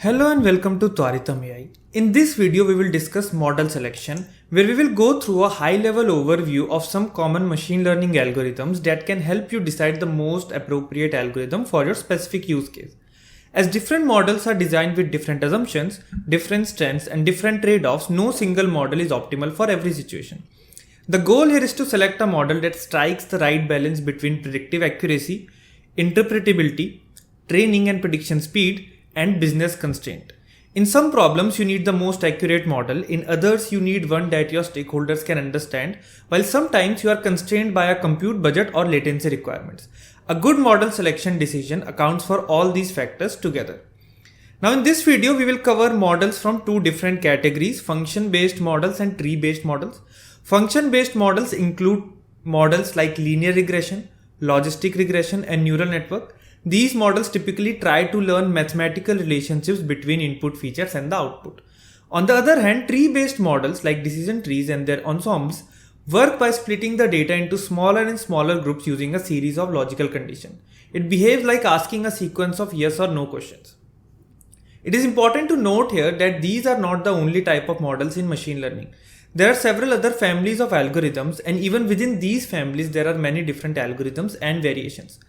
Hello and welcome to Tvaritam.AI. In this video, we will discuss model selection, where we will go through a high-level overview of some common machine learning algorithms that can help you decide the most appropriate algorithm for your specific use case. As different models are designed with different assumptions, different strengths, and different trade-offs, no single model is optimal for every situation. The goal here is to select a model that strikes the right balance between predictive accuracy, interpretability, training and prediction speed, and business constraint. In some problems, you need the most accurate model. In others, you need one that your stakeholders can understand, while sometimes you are constrained by a compute budget or latency requirements. A good model selection decision accounts for all these factors together. Now in this video, we will cover models from two different categories: function-based models and tree-based models. Function-based models include models like linear regression, logistic regression, and neural network. These models typically try to learn mathematical relationships between input features and the output. On the other hand, tree-based models like decision trees and their ensembles work by splitting the data into smaller and smaller groups using a series of logical conditions. It behaves like asking a sequence of yes or no questions. It is important to note here that these are not the only type of models in machine learning. There are several other families of algorithms, and even within these families, there are many different algorithms and variations.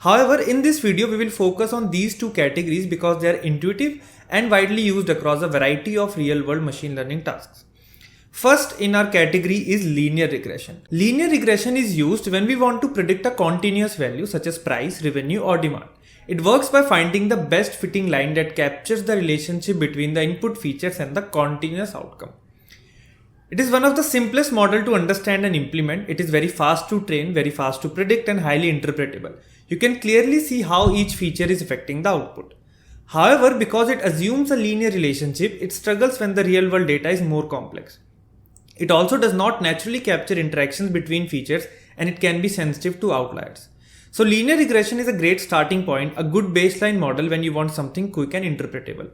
However, in this video, we will focus on these two categories because they are intuitive and widely used across a variety of real-world machine learning tasks. First in our category is linear regression. Linear regression is used when we want to predict a continuous value such as price, revenue, or demand. It works by finding the best fitting line that captures the relationship between the input features and the continuous outcome. It is one of the simplest models to understand and implement. It is very fast to train, very fast to predict, and highly interpretable. You can clearly see how each feature is affecting the output. However, because it assumes a linear relationship, it struggles when the real-world data is more complex. It also does not naturally capture interactions between features, and it can be sensitive to outliers. So linear regression is a great starting point, a good baseline model when you want something quick and interpretable.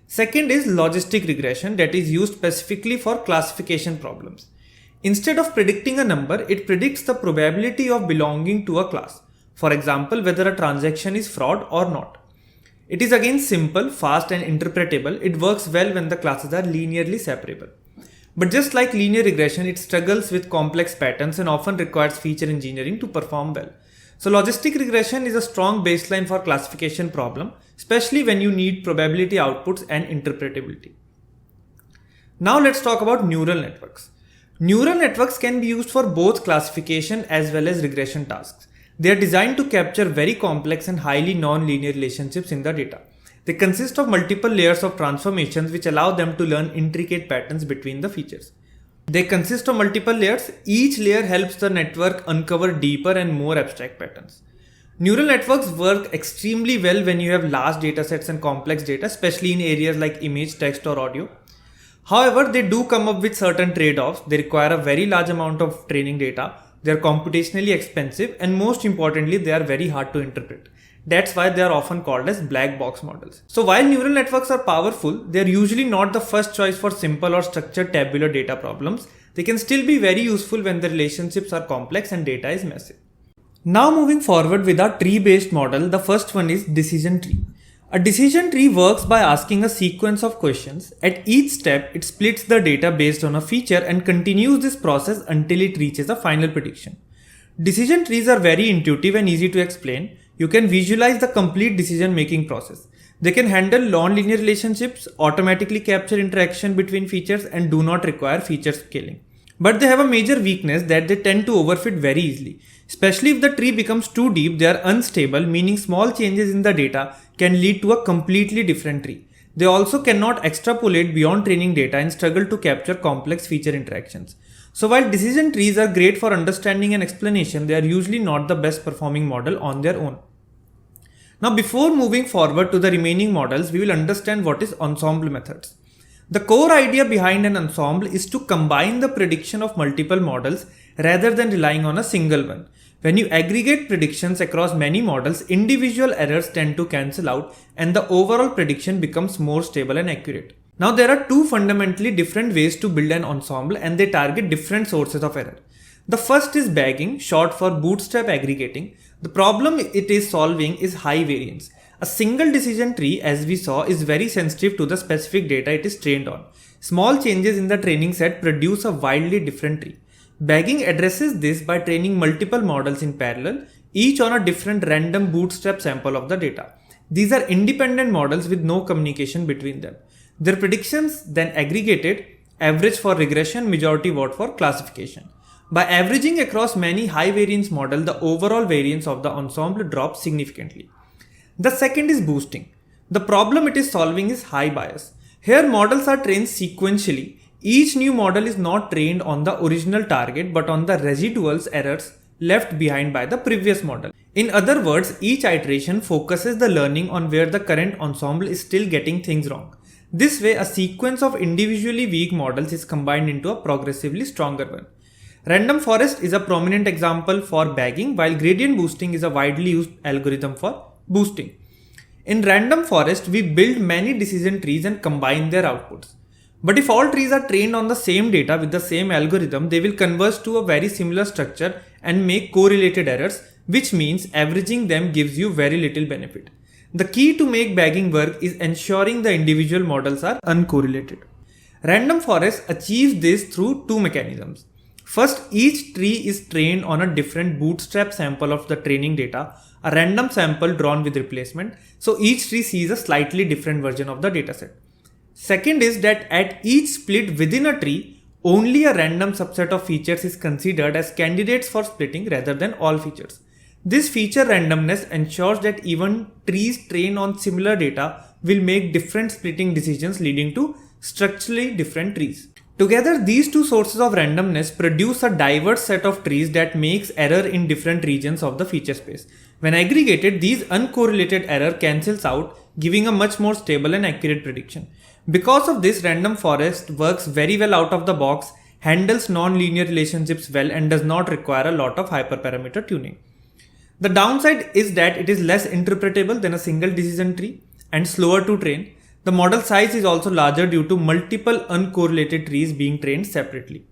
Second is logistic regression, that is used specifically for classification problems. Instead of predicting a number, it predicts the probability of belonging to a class. For example, whether a transaction is fraud or not. It is again simple, fast, and interpretable. It works well when the classes are linearly separable. But just like linear regression, it struggles with complex patterns and often requires feature engineering to perform well. So logistic regression is a strong baseline for classification problem, especially when you need probability outputs and interpretability. Now let's talk about neural networks. Neural networks can be used for both classification as well as regression tasks. They are designed to capture very complex and highly non-linear relationships in the data. They consist of multiple layers of transformations which allow them to learn intricate patterns between the features. They consist of multiple layers. Each layer helps the network uncover deeper and more abstract patterns. Neural networks work extremely well when you have large datasets and complex data, especially in areas like image, text, or audio. However, they do come up with certain trade-offs. They require a very large amount of training data. They are computationally expensive, and most importantly, they are very hard to interpret. That's why they are often called as black box models. So while neural networks are powerful, they are usually not the first choice for simple or structured tabular data problems. They can still be very useful when the relationships are complex and data is messy. Now moving forward with our tree-based model, the first one is decision tree. A decision tree works by asking a sequence of questions. At each step, it splits the data based on a feature and continues this process until it reaches a final prediction. Decision trees are very intuitive and easy to explain. You can visualize the complete decision-making process. They can handle non-linear relationships, automatically capture interaction between features, and do not require feature scaling. But they have a major weakness that they tend to overfit very easily. Especially if the tree becomes too deep, they are unstable, meaning small changes in the data can lead to a completely different tree. They also cannot extrapolate beyond training data and struggle to capture complex feature interactions. So while decision trees are great for understanding and explanation, they are usually not the best performing model on their own. Now before moving forward to the remaining models, we will understand what is ensemble methods. The core idea behind an ensemble is to combine the prediction of multiple models rather than relying on a single one. When you aggregate predictions across many models, individual errors tend to cancel out and the overall prediction becomes more stable and accurate. Now there are two fundamentally different ways to build an ensemble, and they target different sources of error. The first is bagging, short for bootstrap aggregating. The problem it is solving is high variance. A single decision tree, as we saw, is very sensitive to the specific data it is trained on. Small changes in the training set produce a wildly different tree. Bagging addresses this by training multiple models in parallel, each on a different random bootstrap sample of the data. These are independent models with no communication between them. Their predictions then aggregated, average for regression, majority vote for classification. By averaging across many high variance models, the overall variance of the ensemble drops significantly. The second is boosting. The problem it is solving is high bias. Here models are trained sequentially. Each new model is not trained on the original target but on the residuals errors left behind by the previous model. In other words, each iteration focuses the learning on where the current ensemble is still getting things wrong. This way, a sequence of individually weak models is combined into a progressively stronger one. Random forest is a prominent example for bagging, while gradient boosting is a widely used algorithm for boosting. In random forest, we build many decision trees and combine their outputs. But if all trees are trained on the same data with the same algorithm, they will converge to a very similar structure and make correlated errors, which means averaging them gives you very little benefit. The key to make bagging work is ensuring the individual models are uncorrelated. Random forest achieves this through two mechanisms. First, each tree is trained on a different bootstrap sample of the training data, a random sample drawn with replacement, so each tree sees a slightly different version of the dataset. Second is that at each split within a tree, only a random subset of features is considered as candidates for splitting rather than all features. This feature randomness ensures that even trees trained on similar data will make different splitting decisions, leading to structurally different trees. Together, these two sources of randomness produce a diverse set of trees that makes error in different regions of the feature space. When aggregated, these uncorrelated error cancels out, giving a much more stable and accurate prediction. Because of this, random forest works very well out of the box, handles non-linear relationships well, and does not require a lot of hyperparameter tuning. The downside is that it is less interpretable than a single decision tree and slower to train. The model size is also larger due to multiple uncorrelated trees being trained separately.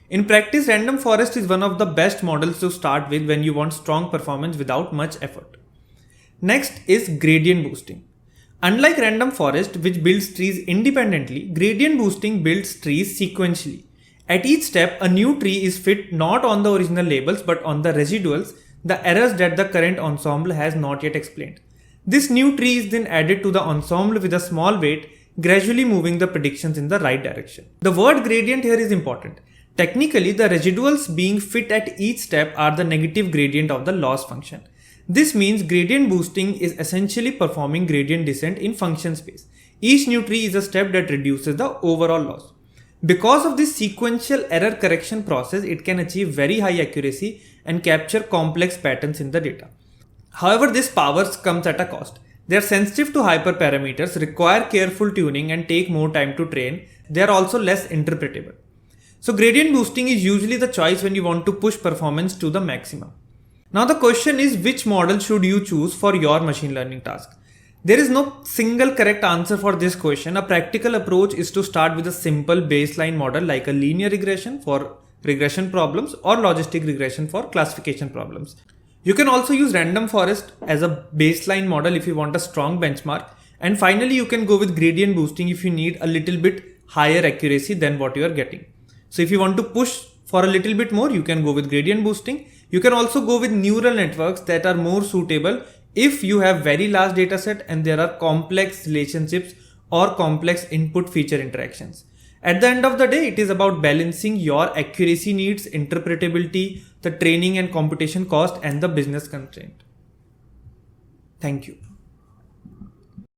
In practice, random forest is one of the best models to start with when you want strong performance without much effort. Next is gradient boosting. Unlike random forest, which builds trees independently, gradient boosting builds trees sequentially. At each step, a new tree is fit not on the original labels but on the residuals, the errors that the current ensemble has not yet explained. This new tree is then added to the ensemble with a small weight, gradually moving the predictions in the right direction. The word gradient here is important. Technically, the residuals being fit at each step are the negative gradient of the loss function. This means gradient boosting is essentially performing gradient descent in function space. Each new tree is a step that reduces the overall loss. Because of this sequential error correction process, it can achieve very high accuracy and capture complex patterns in the data. However, this power comes at a cost. They are sensitive to hyperparameters, require careful tuning, and take more time to train. They are also less interpretable. So gradient boosting is usually the choice when you want to push performance to the maximum. Now the question is, which model should you choose for your machine learning task? There is no single correct answer for this question. A practical approach is to start with a simple baseline model like a linear regression for regression problems or logistic regression for classification problems. You can also use random forest as a baseline model if you want a strong benchmark. And finally, you can go with gradient boosting if you need a little bit higher accuracy than what you are getting. So if you want to push for a little bit more, you can go with gradient boosting. You can also go with neural networks that are more suitable if you have very large data set and there are complex relationships or complex input feature interactions. At the end of the day, it is about balancing your accuracy needs, interpretability, the training and computation cost, and the business constraint. Thank you.